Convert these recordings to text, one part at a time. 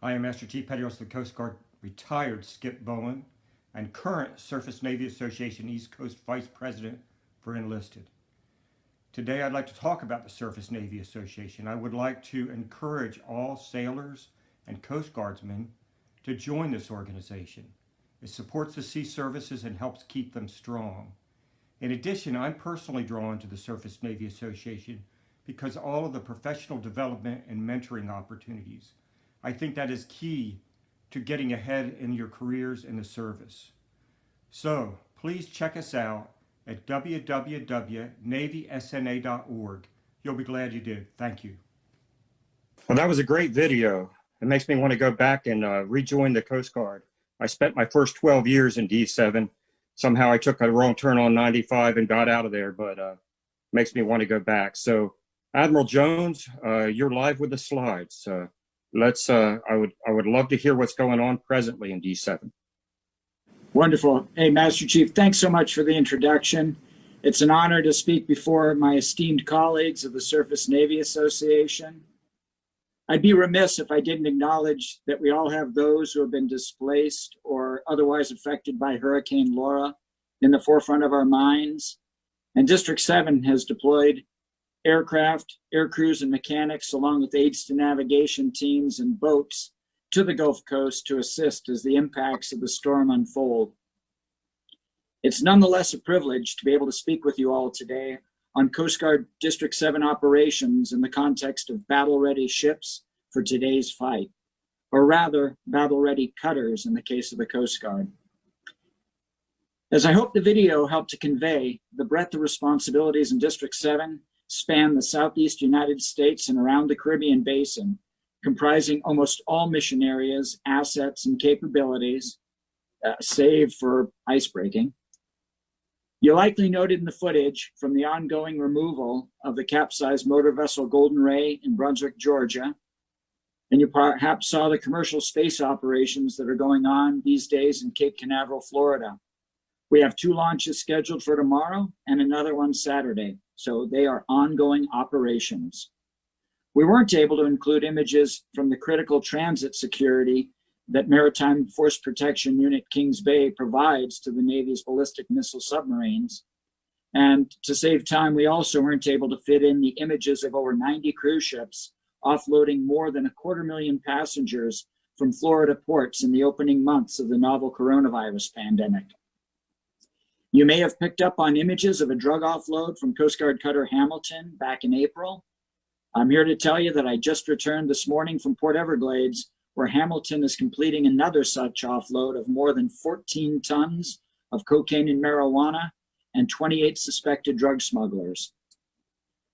I am Master Chief Petty Officer of the Coast Guard, retired Skip Bowen, and current Surface Navy Association East Coast Vice President for Enlisted. Today I'd like to talk about the Surface Navy Association. I would like to encourage all sailors and Coast Guardsmen to join this organization. It supports the sea services and helps keep them strong. In addition, I'm personally drawn to the Surface Navy Association because all of the professional development and mentoring opportunities. I think that is key to getting ahead in your careers in the service. So please check us out at www.navysna.org. You'll be glad you did. Thank you. Well, that was a great video. It makes me want to go back and rejoin the Coast Guard. I spent my first 12 years in D7. Somehow I took a wrong turn on 95 and got out of there, but makes me want to go back. So Admiral Jones, you're live with the slides. I would love to hear what's going on presently in D7. Wonderful. Hey, Master Chief, thanks so much for the introduction. It's an honor to speak before my esteemed colleagues of the Surface Navy Association. I'd be remiss if I didn't acknowledge that we all have those who have been displaced or otherwise affected by Hurricane Laura in the forefront of our minds. And District 7 has deployed aircraft, air crews, and mechanics, along with aids to navigation teams and boats to the Gulf Coast to assist as the impacts of the storm unfold. It's nonetheless a privilege to be able to speak with you all today on Coast Guard District 7 operations in the context of battle-ready ships for today's fight, or rather, battle-ready cutters in the case of the Coast Guard. As I hope the video helped to convey, the breadth of responsibilities in District 7 span the Southeast United States and around the Caribbean Basin, comprising almost all mission areas, assets, and capabilities, save for icebreaking. You likely noted in the footage from the ongoing removal of the capsized motor vessel Golden Ray in Brunswick, Georgia, and you perhaps saw the commercial space operations that are going on these days in Cape Canaveral, Florida. We have 2 launches scheduled for tomorrow and another one Saturday, so they are ongoing operations. We weren't able to include images from the critical transit security that Maritime Force Protection Unit Kings Bay provides to the Navy's ballistic missile submarines. And to save time, we also weren't able to fit in the images of over 90 cruise ships offloading more than 250,000 passengers from Florida ports in the opening months of the novel coronavirus pandemic. You may have picked up on images of a drug offload from Coast Guard cutter Hamilton back in April. I'm here to tell you that I just returned this morning from Port Everglades, where Hamilton is completing another such offload of more than 14 tons of cocaine and marijuana and 28 suspected drug smugglers.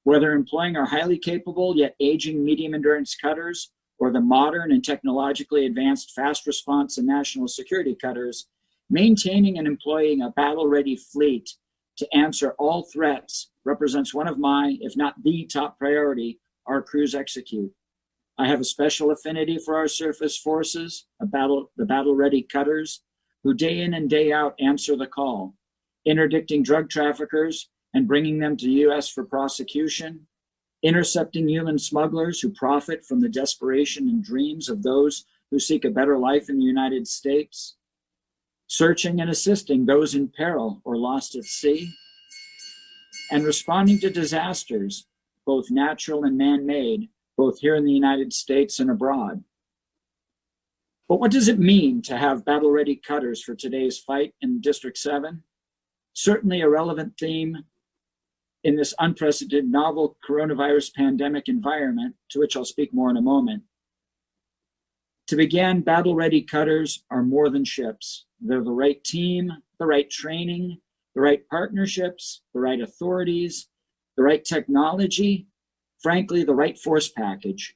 Whether employing our highly capable yet aging medium endurance cutters or the modern and technologically advanced fast response and national security cutters, maintaining and employing a battle-ready fleet to answer all threats represents one of my, if not the top priority, our crews execute. I have a special affinity for our surface forces, the battle-ready cutters, who day in and day out answer the call, interdicting drug traffickers and bringing them to the U.S. for prosecution, intercepting human smugglers who profit from the desperation and dreams of those who seek a better life in the United States, searching and assisting those in peril or lost at sea, and responding to disasters, both natural and man-made, both here in the United States and abroad. But what does it mean to have battle-ready cutters for today's fight in District 7? Certainly a relevant theme in this unprecedented novel coronavirus pandemic environment, to which I'll speak more in a moment. To begin, battle-ready cutters are more than ships. They're the right team, the right training, the right partnerships, the right authorities, the right technology, frankly, the right force package.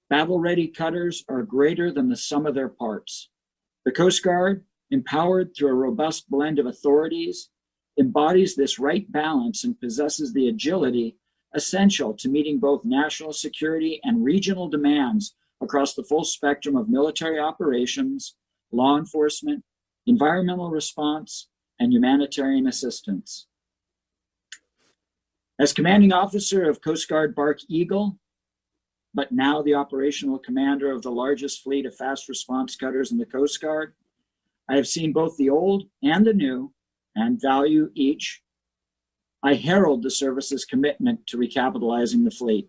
Battle-ready cutters are greater than the sum of their parts. The Coast Guard, empowered through a robust blend of authorities, embodies this right balance and possesses the agility essential to meeting both national security and regional demands across the full spectrum of military operations, law enforcement, environmental response, and humanitarian assistance. As commanding officer of Coast Guard Bark Eagle, but now the operational commander of the largest fleet of fast response cutters in the Coast Guard, I have seen both the old and the new and value each. I herald the service's commitment to recapitalizing the fleet.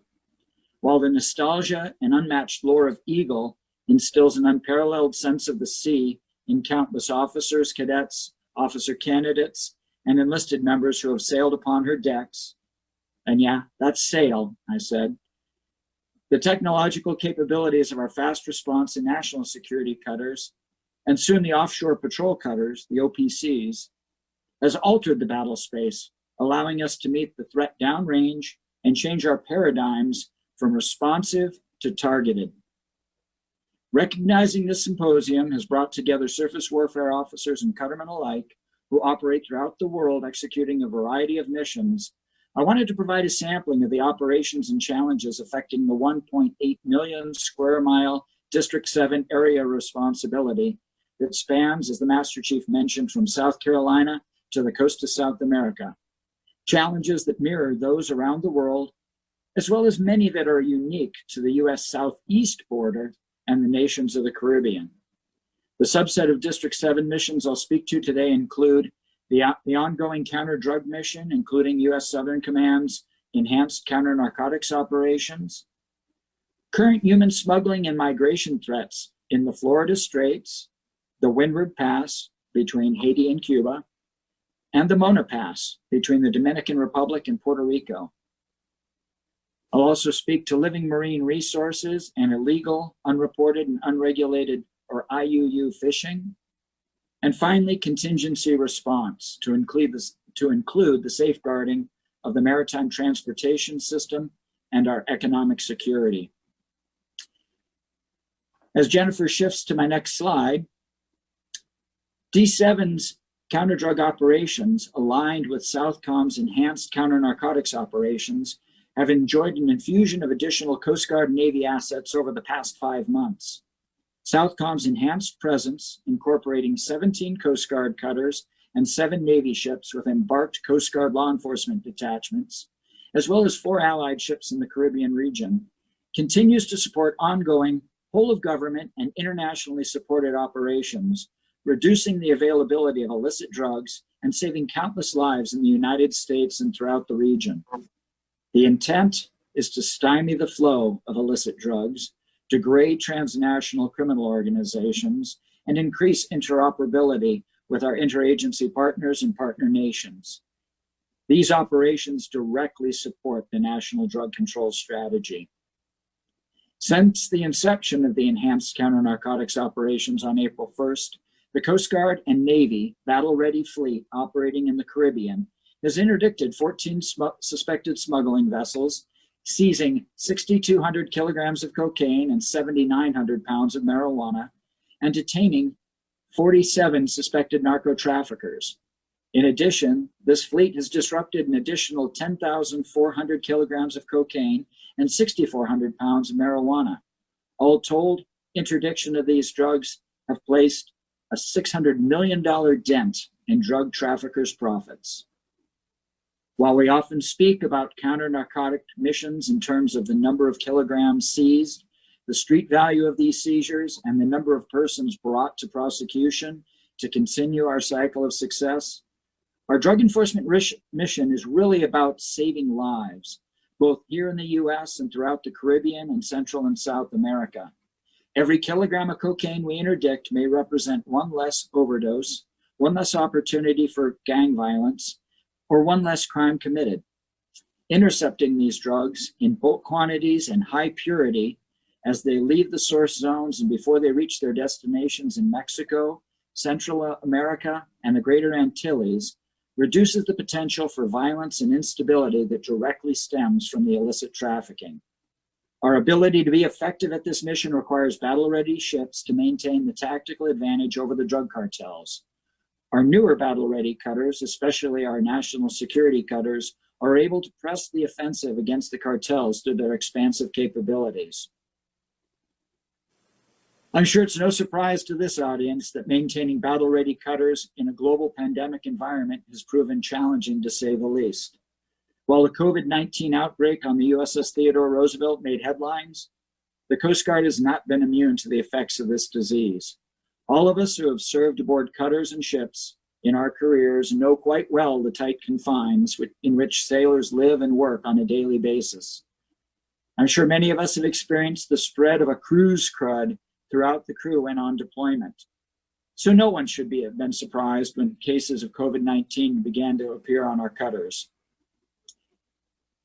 While the nostalgia and unmatched lore of Eagle instills an unparalleled sense of the sea in countless officers, cadets, officer candidates, and enlisted members who have sailed upon her decks, and yeah, that's sail, I said, the technological capabilities of our fast response and national security cutters, and soon the offshore patrol cutters, the OPCs, has altered the battle space, allowing us to meet the threat downrange and change our paradigms from responsive to targeted. Recognizing this symposium has brought together surface warfare officers and cuttermen alike who operate throughout the world executing a variety of missions, I wanted to provide a sampling of the operations and challenges affecting the 1.8 million square mile District 7 area responsibility that spans, as the Master Chief mentioned, from South Carolina to the coast of South America. Challenges that mirror those around the world, as well as many that are unique to the U.S. southeast border and the nations of the Caribbean. The subset of District 7 missions I'll speak to today include the ongoing counter-drug mission, including U.S. Southern Command's enhanced counter-narcotics operations, current human smuggling and migration threats in the Florida Straits, the Windward Pass between Haiti and Cuba, and the Mona Pass between the Dominican Republic and Puerto Rico. I'll also speak to living marine resources and illegal, unreported, and unregulated, or IUU fishing. And finally, contingency response to include the safeguarding of the maritime transportation system and our economic security. As Jennifer shifts to my next slide, D7's counter-drug operations, aligned with Southcom's enhanced counter-narcotics operations, have enjoyed an infusion of additional Coast Guard and Navy assets over the past 5 months. Southcom's enhanced presence, incorporating 17 Coast Guard cutters and 7 Navy ships with embarked Coast Guard law enforcement detachments, as well as 4 allied ships in the Caribbean region, continues to support ongoing whole-of-government and internationally supported operations, reducing the availability of illicit drugs and saving countless lives in the United States and throughout the region. The intent is to stymie the flow of illicit drugs, degrade transnational criminal organizations, and increase interoperability with our interagency partners and partner nations. These operations directly support the National Drug Control Strategy. Since the inception of the enhanced counter-narcotics operations on April 1st, the Coast Guard and Navy battle-ready fleet operating in the Caribbean has interdicted 14 suspected smuggling vessels, seizing 6,200 kilograms of cocaine and 7,900 pounds of marijuana, and detaining 47 suspected narco-traffickers. In addition, this fleet has disrupted an additional 10,400 kilograms of cocaine and 6,400 pounds of marijuana. All told, interdiction of these drugs have placed a $600 million dent in drug traffickers' profits. While we often speak about counter-narcotic missions in terms of the number of kilograms seized, the street value of these seizures, and the number of persons brought to prosecution to continue our cycle of success, our drug enforcement mission is really about saving lives, both here in the US and throughout the Caribbean and Central and South America. Every kilogram of cocaine we interdict may represent one less overdose, one less opportunity for gang violence, or one less crime committed. Intercepting these drugs in bulk quantities and high purity as they leave the source zones and before they reach their destinations in Mexico, Central America, and the Greater Antilles reduces the potential for violence and instability that directly stems from the illicit trafficking. Our ability to be effective at this mission requires battle-ready ships to maintain the tactical advantage over the drug cartels. Our newer battle-ready cutters, especially our national security cutters, are able to press the offensive against the cartels through their expansive capabilities. I'm sure it's no surprise to this audience that maintaining battle-ready cutters in a global pandemic environment has proven challenging, to say the least. While the COVID-19 outbreak on the USS Theodore Roosevelt made headlines, the Coast Guard has not been immune to the effects of this disease. All of us who have served aboard cutters and ships in our careers know quite well the tight confines in which sailors live and work on a daily basis. I'm sure many of us have experienced the spread of a cruise crud throughout the crew when on deployment. So no one should have been surprised when cases of COVID-19 began to appear on our cutters.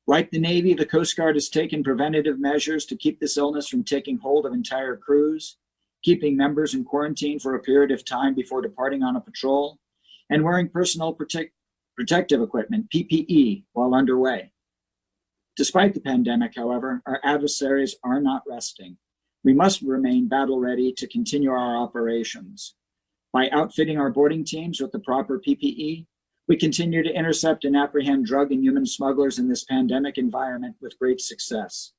Like the Navy, the Coast Guard has taken preventative measures to keep this illness from taking hold of entire crews, keeping members in quarantine for a period of time before departing on a patrol, and wearing personal protective equipment, PPE, while underway. Despite the pandemic, however, our adversaries are not resting. We must remain battle ready to continue our operations. By outfitting our boarding teams with the proper PPE, we continue to intercept and apprehend drug and human smugglers in this pandemic environment with great success.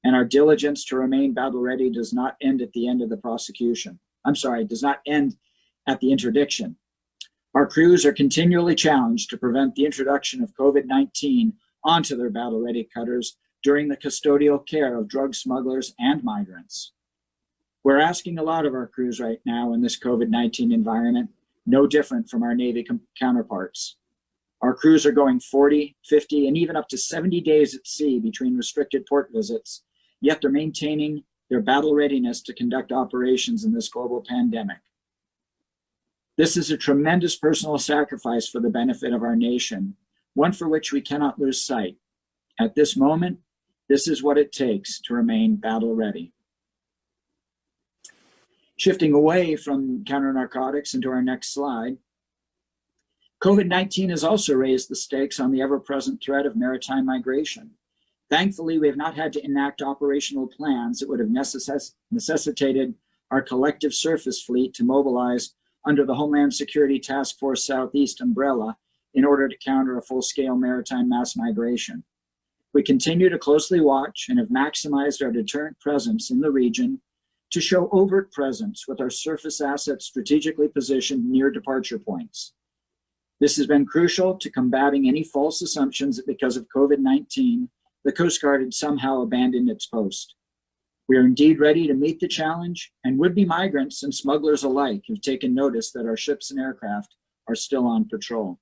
And our diligence to remain battle ready does not end at the end of the prosecution. Does not end at the interdiction. Our crews are continually challenged to prevent the introduction of COVID-19 onto their battle ready cutters during the custodial care of drug smugglers and migrants. We're asking a lot of our crews right now in this COVID-19 environment, no different from our Navy counterparts. Our crews are going 40, 50, and even up to 70 days at sea between restricted port visits, yet they're maintaining their battle readiness to conduct operations in this global pandemic. This is a tremendous personal sacrifice for the benefit of our nation, one for which we cannot lose sight. At this moment, this is what it takes to remain battle ready. Shifting away from counter-narcotics into our next slide, COVID-19 has also raised the stakes on the ever-present threat of maritime migration. Thankfully, we have not had to enact operational plans that would have necessitated our collective surface fleet to mobilize under the Homeland Security Task Force Southeast umbrella in order to counter a full-scale maritime mass migration. We continue to closely watch and have maximized our deterrent presence in the region to show overt presence with our surface assets strategically positioned near departure points. This has been crucial to combating any false assumptions that because of COVID-19, the Coast Guard had somehow abandoned its post. We are indeed ready to meet the challenge, and would-be migrants and smugglers alike have taken notice that our ships and aircraft are still on patrol.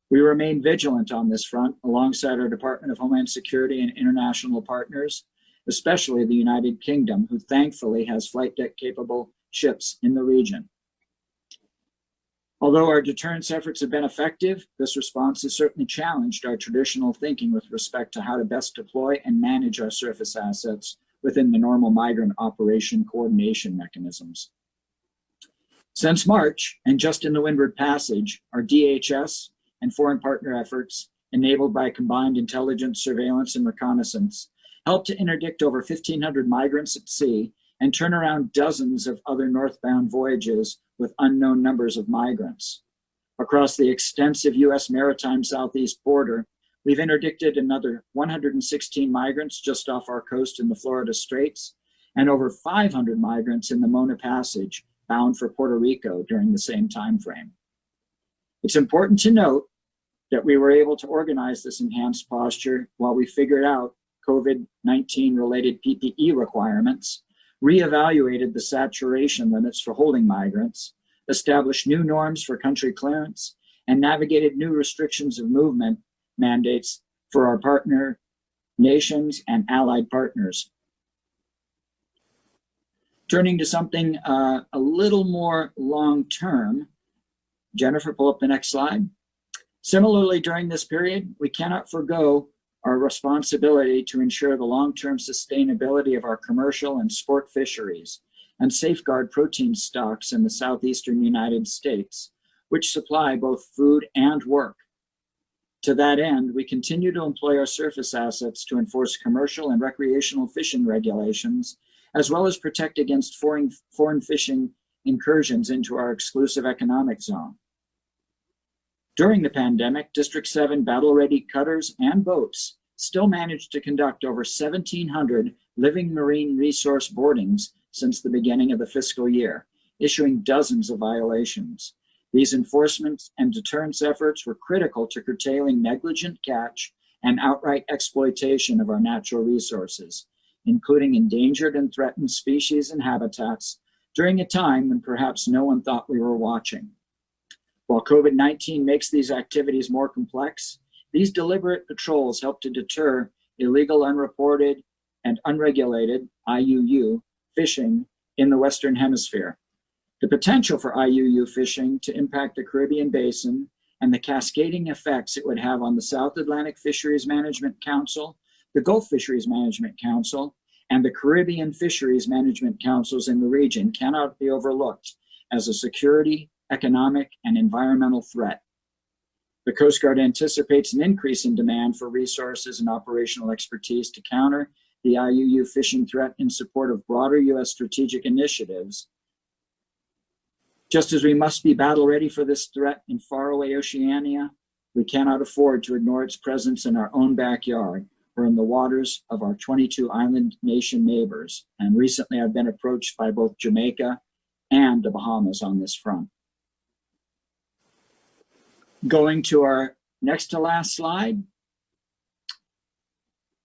We remain vigilant on this front alongside our Department of Homeland Security and international partners, especially the United Kingdom, who thankfully has flight deck capable ships in the region. Although our deterrence efforts have been effective, this response has certainly challenged our traditional thinking with respect to how to best deploy and manage our surface assets within the normal migrant operation coordination mechanisms. Since March, and just in the Windward Passage, our DHS and foreign partner efforts, enabled by combined intelligence, surveillance, and reconnaissance, helped to interdict over 1,500 migrants at sea and turn around dozens of other northbound voyages with unknown numbers of migrants. Across the extensive U.S. maritime southeast border, we've interdicted another 116 migrants just off our coast in the Florida Straits, and over 500 migrants in the Mona Passage bound for Puerto Rico during the same time frame. It's important to note that we were able to organize this enhanced posture while we figured out COVID-19 related PPE requirements, reevaluated the saturation limits for holding migrants, established new norms for country clearance, and navigated new restrictions of movement mandates for our partner nations and allied partners. Turning to something a little more long-term, Jennifer, pull up the next slide. Similarly, during this period, we cannot forgo our responsibility to ensure the long-term sustainability of our commercial and sport fisheries and safeguard protein stocks in the southeastern United States, which supply both food and work. To that end, we continue to employ our surface assets to enforce commercial and recreational fishing regulations, as well as protect against foreign fishing incursions into our exclusive economic zone. During the pandemic, District 7 battle-ready cutters and boats still managed to conduct over 1,700 living marine resource boardings since the beginning of the fiscal year, issuing dozens of violations. These enforcement and deterrence efforts were critical to curtailing negligent catch and outright exploitation of our natural resources, including endangered and threatened species and habitats, during a time when perhaps no one thought we were watching. While COVID-19 makes these activities more complex, these deliberate patrols help to deter illegal, unreported, and unregulated IUU fishing in the Western Hemisphere. The potential for IUU fishing to impact the Caribbean Basin and the cascading effects it would have on the South Atlantic Fisheries Management Council, the Gulf Fisheries Management Council, and the Caribbean Fisheries Management Councils in the region cannot be overlooked as a security, economic, and environmental threat. The Coast Guard anticipates an increase in demand for resources and operational expertise to counter the IUU fishing threat in support of broader U.S. strategic initiatives. Just as we must be battle ready for this threat in faraway Oceania, we cannot afford to ignore its presence in our own backyard or in the waters of our 22 island nation neighbors. And recently I've been approached by both Jamaica and the Bahamas on this front. Going to our next to last slide.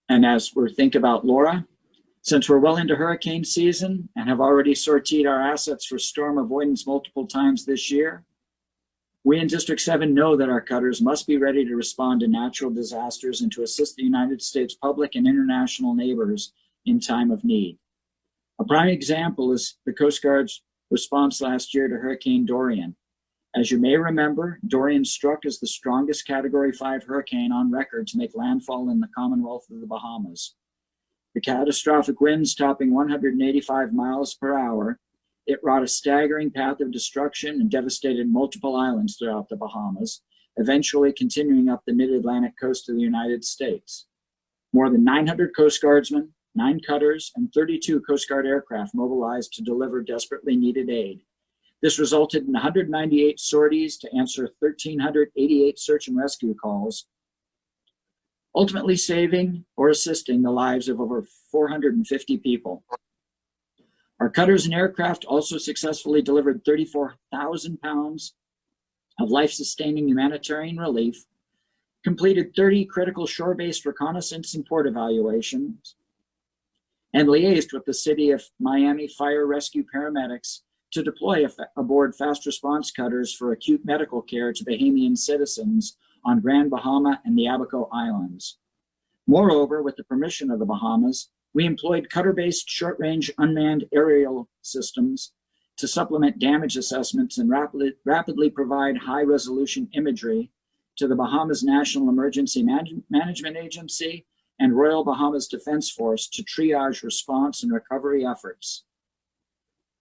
And as we think about Laura, since we're well into hurricane season and have already sortied our assets for storm avoidance multiple times this year, we in District 7 know that our cutters must be ready to respond to natural disasters and to assist the United States public and international neighbors in time of need. A prime example is the Coast Guard's response last year to Hurricane Dorian. As you may remember, Dorian struck as the strongest Category 5 hurricane on record to make landfall in the Commonwealth of the Bahamas. The catastrophic winds topping 185 miles per hour, it wrought a staggering path of destruction and devastated multiple islands throughout the Bahamas, eventually continuing up the mid-Atlantic coast of the United States. More than 900 Coast Guardsmen, 9 cutters, and 32 Coast Guard aircraft mobilized to deliver desperately needed aid. This resulted in 198 sorties to answer 1,388 search and rescue calls, ultimately saving or assisting the lives of over 450 people. Our cutters and aircraft also successfully delivered 34,000 pounds of life-sustaining humanitarian relief, completed 30 critical shore-based reconnaissance and port evaluations, and liaised with the City of Miami fire rescue paramedics to deploy aboard fast response cutters for acute medical care to Bahamian citizens on Grand Bahama and the Abaco Islands. Moreover, with the permission of the Bahamas, we employed cutter-based short-range unmanned aerial systems to supplement damage assessments and rapidly provide high-resolution imagery to the Bahamas National Emergency Management Agency and Royal Bahamas Defense Force to triage response and recovery efforts.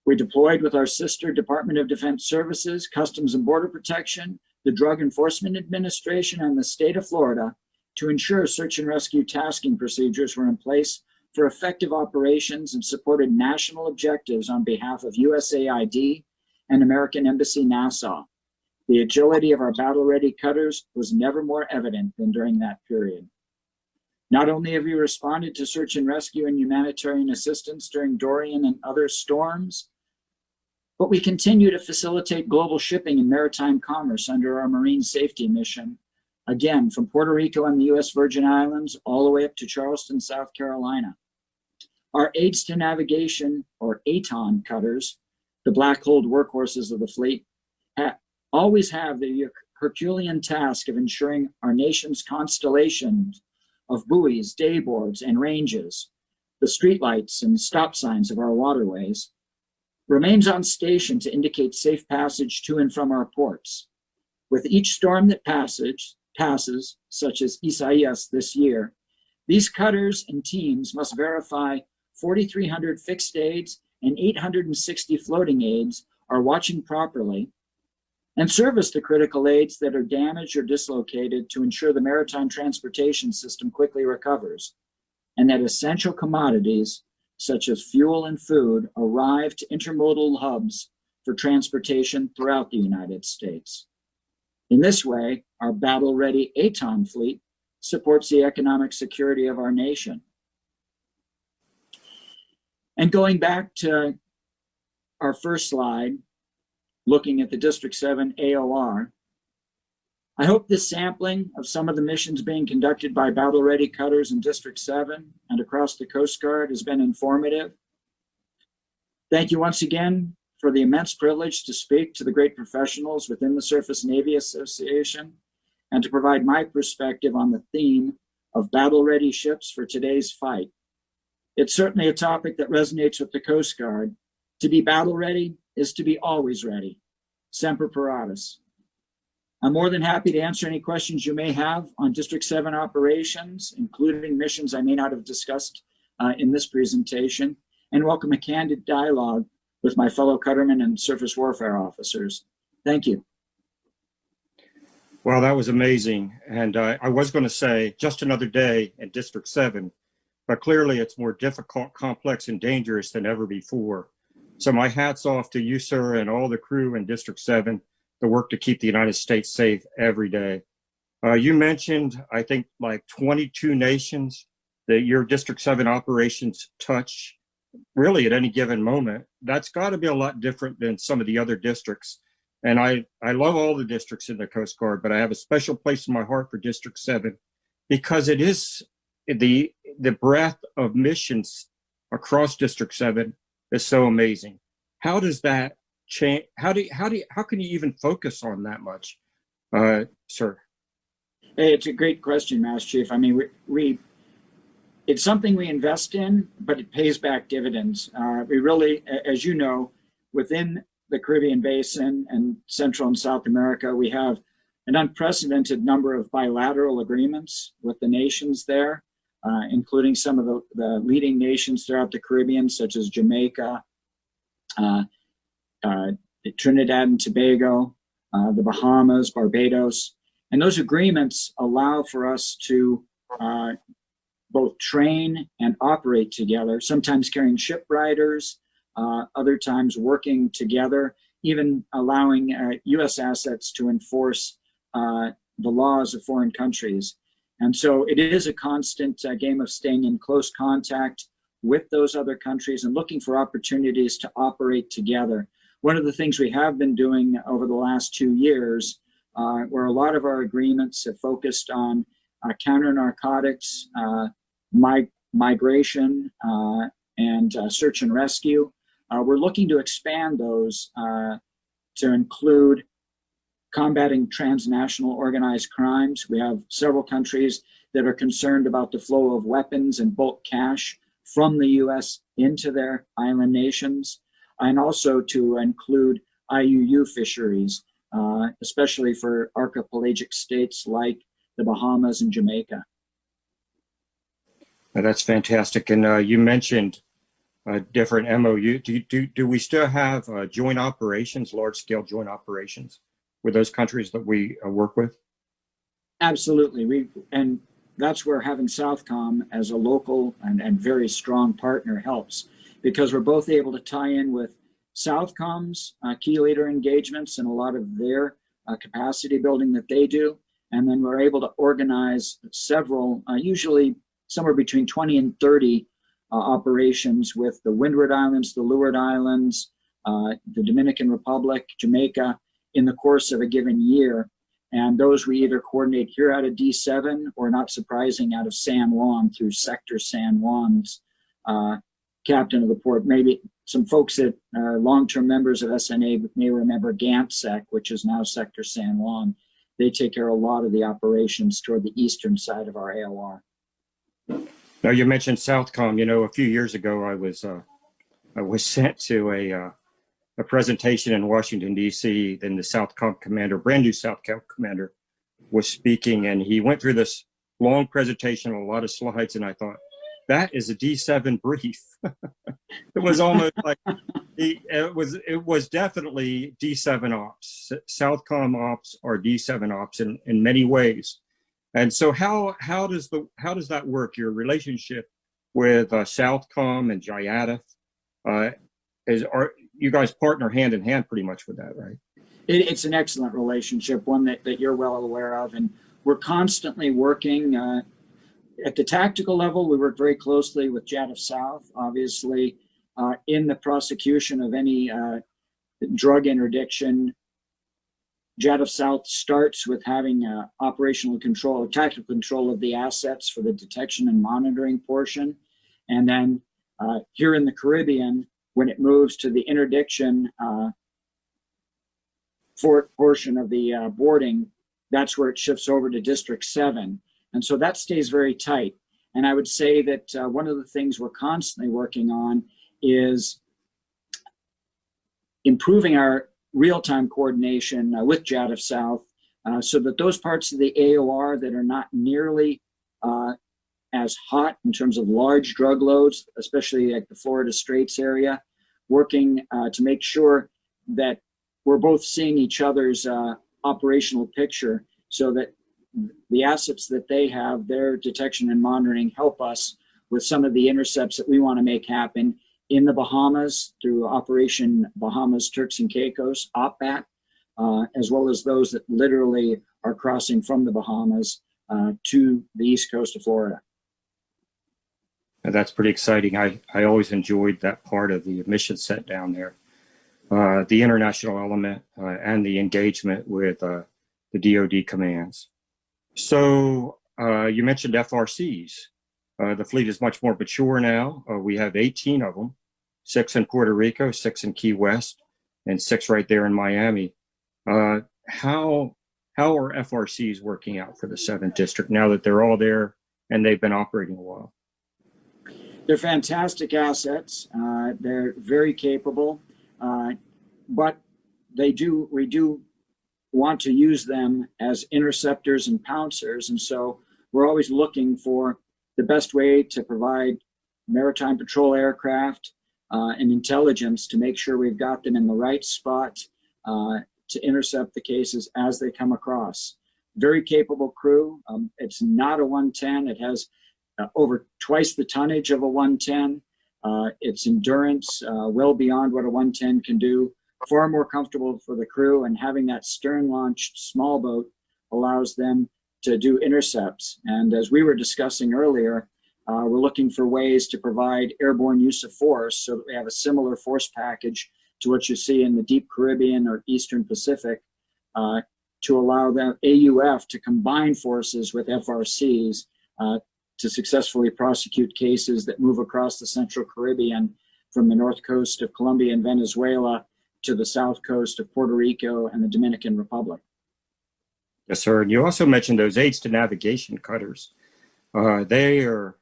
We deployed with our sister Department of Defense Services, Customs and Border Protection, the Drug Enforcement Administration, and the state of Florida to ensure search and rescue tasking procedures were in place for effective operations and supported national objectives on behalf of USAID and American Embassy Nassau. The agility of our battle-ready cutters was never more evident than during that period. Not only have we responded to search and rescue and humanitarian assistance during Dorian and other storms, but we continue to facilitate global shipping and maritime commerce under our marine safety mission, again, from Puerto Rico and the U.S. Virgin Islands all the way up to Charleston, South Carolina. Our aids to navigation, or ATON cutters, the black-hulled workhorses of the fleet, always have the Herculean task of ensuring our nation's constellations of buoys, dayboards, and ranges, the streetlights and stop signs of our waterways, remains on station to indicate safe passage to and from our ports. With each storm that passes, such as Isaias this year, these cutters and teams must verify 4,300 fixed aids and 860 floating aids are watching properly and service the critical aids that are damaged or dislocated to ensure the maritime transportation system quickly recovers and that essential commodities such as fuel and food arrive to intermodal hubs for transportation throughout the United States. In this way, our battle-ready ATON fleet supports the economic security of our nation. And going back to our first slide, looking at the District 7 AOR, I hope this sampling of some of the missions being conducted by battle-ready cutters in District 7 and across the Coast Guard has been informative. Thank you once again for the immense privilege to speak to the great professionals within the Surface Navy Association and to provide my perspective on the theme of battle-ready ships for today's fight. It's certainly a topic that resonates with the Coast Guard. To be battle-ready is to be always ready. Semper Paratus. I'm more than happy to answer any questions you may have on District 7 operations, including missions I may not have discussed in this presentation, and welcome a candid dialogue with my fellow cuttermen and surface warfare officers. Thank you. Well, that was amazing. And I was going to say just another day in District 7, but clearly it's more difficult, complex, and dangerous than ever before. So my hat's off to you, sir, and all the crew in District 7 that work to keep the United States safe every day. You mentioned, I think, like 22 nations that your District 7 operations touch really at any given moment. That's got to be a lot different than some of the other districts. And I love all the districts in the Coast Guard, but I have a special place in my heart for District 7 because it is the breadth of missions across District 7 is so amazing. How does that change? How can you even focus on that much, sir? Hey, it's a great question, Master Chief. I mean, it's something we invest in, but it pays back dividends. We really, as you know, within the Caribbean Basin and Central and South America, we have an unprecedented number of bilateral agreements with the nations there, including some of the leading nations throughout the Caribbean, such as Jamaica, Trinidad and Tobago, the Bahamas, Barbados. And those agreements allow for us to both train and operate together, sometimes carrying ship riders, other times working together, even allowing U.S. assets to enforce the laws of foreign countries. And so it is a constant game of staying in close contact with those other countries and looking for opportunities to operate together. One of the things we have been doing over the last 2 years, where a lot of our agreements have focused on counter-narcotics, migration, and search and rescue. We're looking to expand those to include combating transnational organized crimes. We have several countries that are concerned about the flow of weapons and bulk cash from the U.S. into their island nations, and also to include IUU fisheries, especially for archipelagic states like the Bahamas and Jamaica. That's fantastic. And you mentioned different MOU. Do we still have joint operations, large-scale joint operations with those countries that we work with? Absolutely. And that's where having Southcom as a local and very strong partner helps, because we're both able to tie in with Southcom's key leader engagements and a lot of their capacity building that they do. And then we're able to organize several, usually somewhere between 20 and 30 operations with the Windward Islands, the Leeward Islands, the Dominican Republic, Jamaica, in the course of a given year. And those we either coordinate here out of D7 or, not surprising, out of San Juan through Sector San Juan's captain of the port. Maybe some folks that are long-term members of SNA may remember GANTSEC, which is now Sector San Juan. They take care of a lot of the operations toward the eastern side of our AOR. Now, you mentioned Southcom. You know, a few years ago, I was sent to a presentation in Washington, D.C. Then the Southcom commander, brand new Southcom commander, was speaking, and he went through this long presentation, a lot of slides, and I thought, that is a D7 brief. It was almost like it was definitely D7 ops. Southcom ops are D7 ops in many ways. And so how does that work? Your relationship with Southcom and GIADF, are you guys partner hand in hand pretty much with that, right? It's an excellent relationship, one that you're well aware of, and we're constantly working at the tactical level. We work very closely with JADF South, obviously, in the prosecution of any drug interdiction JADF South starts with having operational control, or tactical control of the assets for the detection and monitoring portion. And then here in the Caribbean, when it moves to the interdiction portion of the boarding, that's where it shifts over to District 7. And so that stays very tight. And I would say that one of the things we're constantly working on is improving our real-time coordination with JADF South so that those parts of the AOR that are not nearly as hot in terms of large drug loads, especially like the Florida Straits area, working to make sure that we're both seeing each other's operational picture so that the assets that they have, their detection and monitoring, help us with some of the intercepts that we want to make happen in the Bahamas through Operation Bahamas Turks and Caicos, OPBAT, as well as those that literally are crossing from the Bahamas to the east coast of Florida. And that's pretty exciting. I always enjoyed that part of the mission set down there. The international element and the engagement with the DoD commands. So you mentioned FRCs. The fleet is much more mature now. We have 18 of them, 6 in Puerto Rico, 6 in Key West, and 6 right there in Miami. How are FRCs working out for the 7th District now that they're all there and they've been operating a while? They're fantastic assets. They're very capable, but we do want to use them as interceptors and pouncers. And so we're always looking for the best way to provide maritime patrol aircraft and intelligence to make sure we've got them in the right spot to intercept the cases as they come across. Very capable crew. It's not a 110. It has over twice the tonnage of a 110. Its endurance well beyond what a 110 can do. Far more comfortable for the crew, and having that stern-launched small boat allows them to do intercepts. And as we were discussing earlier, we're looking for ways to provide airborne use of force so that we have a similar force package to what you see in the deep Caribbean or Eastern Pacific to allow the AUF to combine forces with FRCs to successfully prosecute cases that move across the Central Caribbean from the north coast of Colombia and Venezuela to the south coast of Puerto Rico and the Dominican Republic. Yes, sir. And you also mentioned those aids to navigation cutters. They are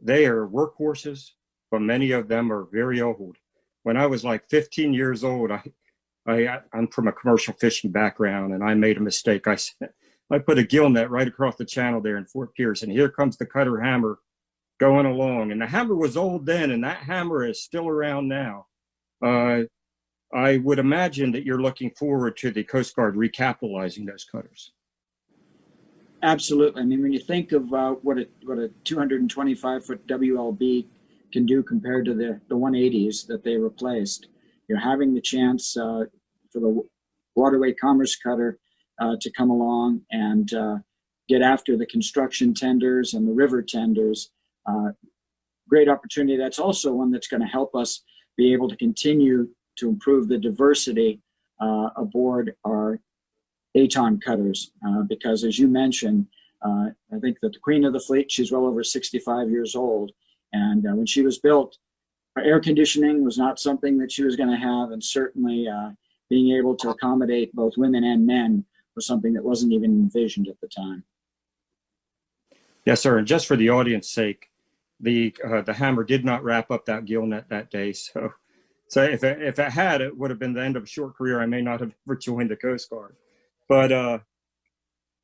workhorses, but many of them are very old. When I was like 15 years old, I'm from a commercial fishing background, and I made a mistake. I put a gill net right across the channel there in Fort Pierce, and here comes the cutter hammer going along. And the hammer was old then, and that hammer is still around now. I would imagine that you're looking forward to the Coast Guard recapitalizing those cutters. Absolutely. I mean, when you think of what a 225-foot WLB can do compared to the 180s that they replaced, you're having the chance for the Waterway Commerce Cutter to come along and get after the construction tenders and the river tenders. Great opportunity. That's also one that's going to help us be able to continue to improve the diversity aboard our ATON cutters, because as you mentioned, I think that the queen of the fleet, she's well over 65 years old. And when she was built, air conditioning was not something that she was going to have. And certainly being able to accommodate both women and men was something that wasn't even envisioned at the time. Yes, sir. And just for the audience sake, the hammer did not wrap up that gill net that day. So if it had, it would have been the end of a short career. I may not have ever joined the Coast Guard. But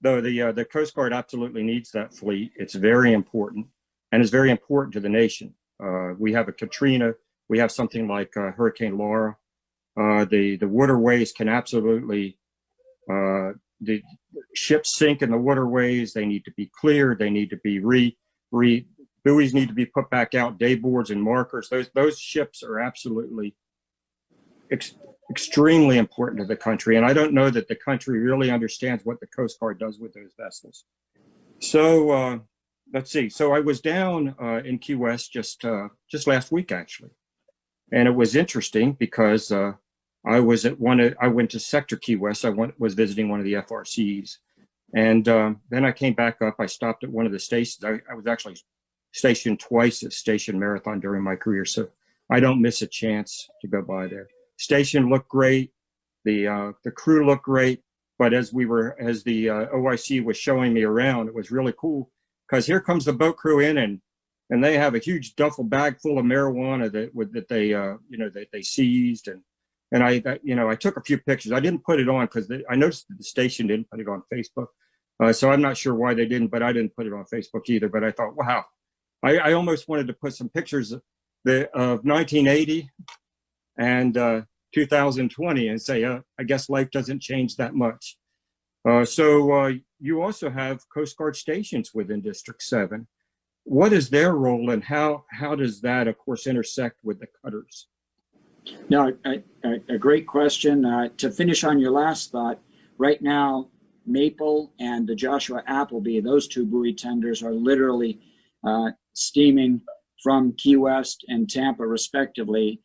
the Coast Guard absolutely needs that fleet. It's very important, and it's very important to the nation. We have a Katrina. We have something like Hurricane Laura. The waterways can absolutely, the ships sink in the waterways. They need to be cleared. They need to be buoys need to be put back out, day boards and markers. Those ships are absolutely extremely important to the country. And I don't know that the country really understands what the Coast Guard does with those vessels. So let's see. So I was down in Key West just last week, actually. And it was interesting because I went to Sector Key West. Was visiting one of the FRCs. And then I came back up. I stopped at one of the stations. I was actually stationed twice at Station Marathon during my career, so I don't miss a chance to go by there. Station looked great. The crew looked great. But as the OIC was showing me around, it was really cool because here comes the boat crew in, and they have a huge duffel bag full of marijuana that they seized, and I took a few pictures. I didn't put it on because I noticed that the station didn't put it on Facebook, so I'm not sure why they didn't. But I didn't put it on Facebook either. But I thought, wow, I almost wanted to put some pictures of 1980 and 2020 and say, I guess life doesn't change that much. So you also have Coast Guard stations within District 7. What is their role, and how does that, of course, intersect with the cutters? No, a great question. To finish on your last thought, right now, Maple and the Joshua Appleby, those two buoy tenders are literally steaming from Key West and Tampa, respectively,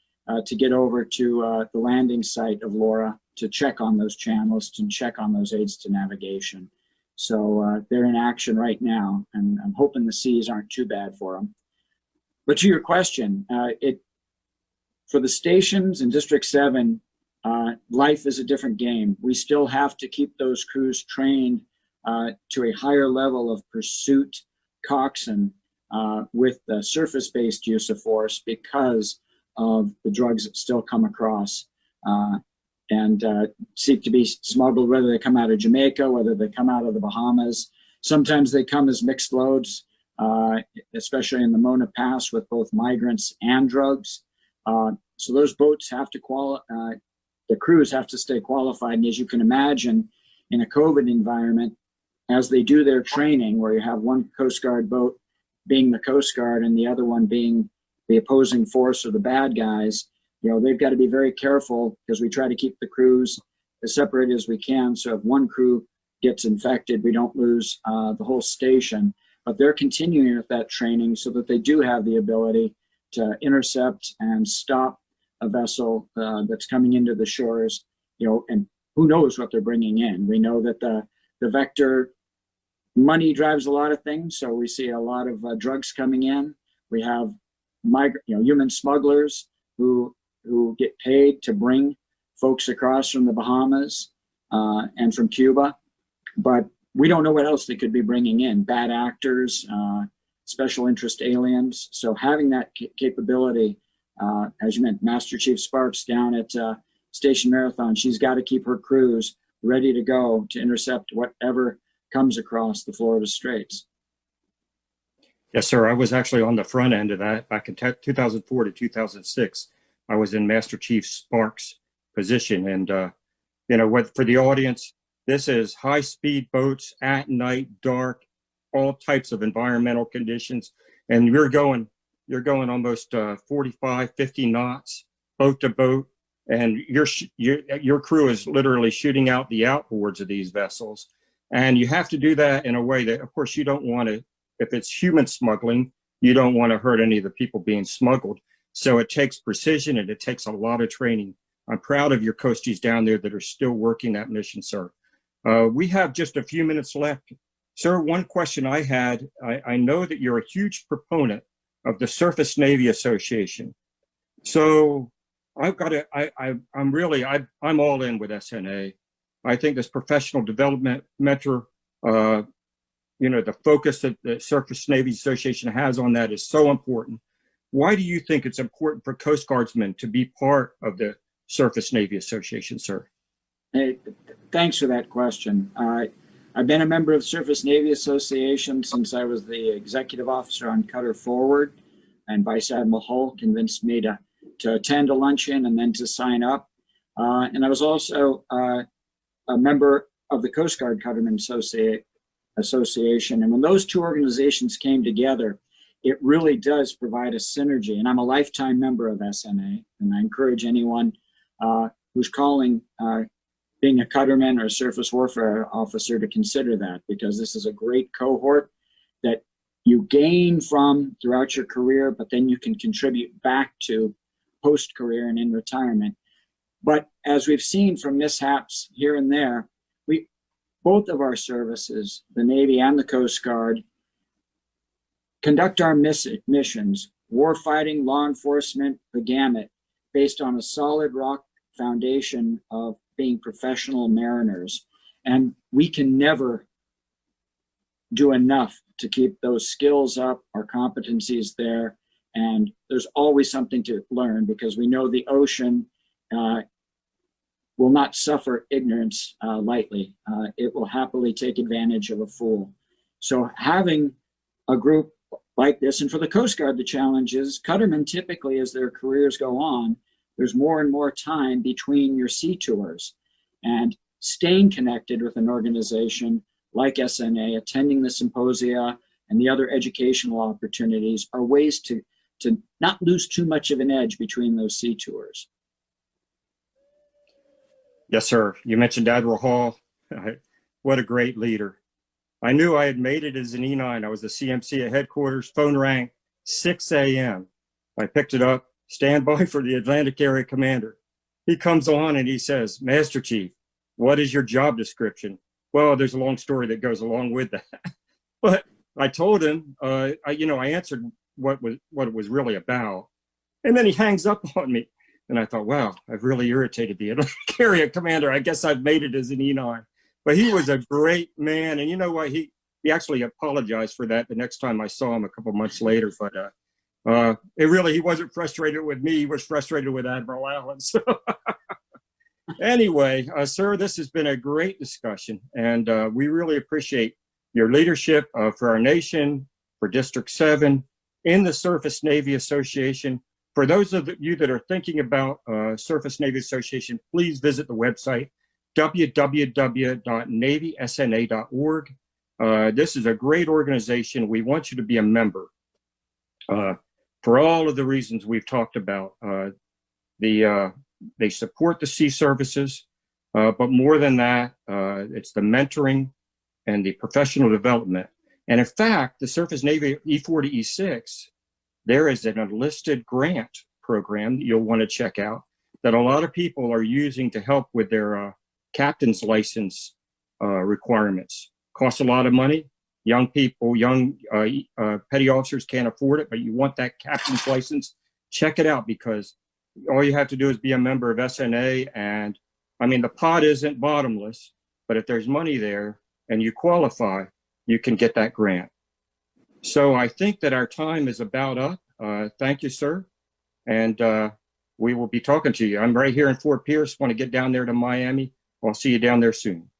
to get over to the landing site of Laura to check on those channels, to check on those aids to navigation. So they're in action right now, and I'm hoping the seas aren't too bad for them. But to your question, for the stations in District 7, life is a different game. We still have to keep those crews trained to a higher level of pursuit, coxswain, with the surface-based use of force because of the drugs that still come across and seek to be smuggled, whether they come out of Jamaica, whether they come out of the Bahamas. Sometimes they come as mixed loads, especially in the Mona Pass with both migrants and drugs. So those boats have to the crews have to stay qualified. And as you can imagine, in a COVID environment, as they do their training, where you have one Coast Guard boat being the Coast Guard and the other one being the opposing force or the bad guys, they've got to be very careful because we try to keep the crews as separated as we can. So if one crew gets infected, we don't lose the whole station. But they're continuing with that training so that they do have the ability to intercept and stop a vessel that's coming into the shores, and who knows what they're bringing in. We know that the vector money drives a lot of things, so we see a lot of drugs coming in. We have human smugglers who get paid to bring folks across from the Bahamas and from Cuba, but we don't know what else they could be bringing in. Bad actors, special interest aliens. So having that capability, as you meant, Master Chief Sparks down at Station Marathon, she's got to keep her crews ready to go to intercept whatever comes across the Florida Straits. Yes, sir. I was actually on the front end of that back in 2004 to 2006. I was in Master Chief Sparks' position. And, for the audience, this is high-speed boats at night, dark, all types of environmental conditions. And you're going almost 45, 50 knots, boat to boat. And your crew is literally shooting out the outboards of these vessels. And you have to do that in a way that, of course, you don't want to, if it's human smuggling, you don't want to hurt any of the people being smuggled. So it takes precision and it takes a lot of training. I'm proud of your coasties down there that are still working that mission, sir. We have just a few minutes left. Sir, one question I had, I know that you're a huge proponent of the Surface Navy Association. So I'm all in with SNA. I think this professional development mentor, the focus that the Surface Navy Association has on that is so important. Why do you think it's important for Coast Guardsmen to be part of the Surface Navy Association, sir? Hey, thanks for that question. I've been a member of Surface Navy Association since I was the executive officer on Cutter Forward, and Vice Admiral Hall convinced me to attend a luncheon and then to sign up. And I was also a member of the Coast Guard Cuttermen Association. And when those two organizations came together, it really does provide a synergy. And I'm a lifetime member of SNA, and I encourage anyone who's calling being a cutterman or a surface warfare officer to consider that, because this is a great cohort that you gain from throughout your career, but then you can contribute back to post-career and in retirement. But as we've seen from mishaps here and there, both of our services, the Navy and the Coast Guard, conduct our missions, warfighting, law enforcement, the gamut, based on a solid rock foundation of being professional mariners. And we can never do enough to keep those skills up, our competencies there. And there's always something to learn, because we know the ocean will not suffer ignorance lightly. It will happily take advantage of a fool. So having a group like this, and for the Coast Guard, the challenge is Cuttermen typically, as their careers go on, there's more and more time between your sea tours, and staying connected with an organization like SNA, attending the symposia and the other educational opportunities are ways to not lose too much of an edge between those sea tours. Yes, sir. You mentioned Admiral Hall. What a great leader. I knew I had made it as an E9. I was the CMC at headquarters. Phone rang, 6 a.m. I picked it up, stand by for the Atlantic Area Commander. He comes on and he says, Master Chief, what is your job description? Well, there's a long story that goes along with that. But I told him, I answered what it was really about. And then he hangs up on me. And I thought, wow, I've really irritated the Atlantic Area Commander. I guess I've made it as an E9. But he was a great man. And you know what? He actually apologized for that the next time I saw him a couple months later. But he wasn't frustrated with me. He was frustrated with Admiral Allen. So anyway, sir, this has been a great discussion. And we really appreciate your leadership for our nation, for District 7, in the Surface Navy Association. For those of you that are thinking about Surface Navy Association, please visit the website, www.navysna.org. This is a great organization. We want you to be a member for all of the reasons we've talked about. They support the sea services, but more than that, it's the mentoring and the professional development. And in fact, the Surface Navy E4 to E6, there is an enlisted grant program that you'll want to check out that a lot of people are using to help with their captain's license requirements. Costs a lot of money. Young people, petty officers can't afford it, but you want that captain's license. Check it out, because all you have to do is be a member of SNA. And I mean, the pot isn't bottomless, but if there's money there and you qualify, you can get that grant. So I think that our time is about up. Thank you, sir. And we will be talking to you. I'm right here in Fort Pierce. Want to get down there to Miami. I'll see you down there soon.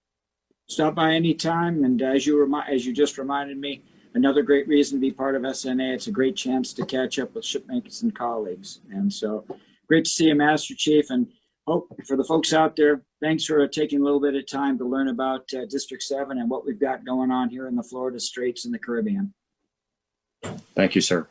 Stop by anytime. And as you just reminded me, another great reason to be part of SNA. It's a great chance to catch up with shipmates and colleagues. And so great to see you, Master Chief. And for the folks out there, thanks for taking a little bit of time to learn about District 7 and what we've got going on here in the Florida Straits and the Caribbean. Thank you, sir.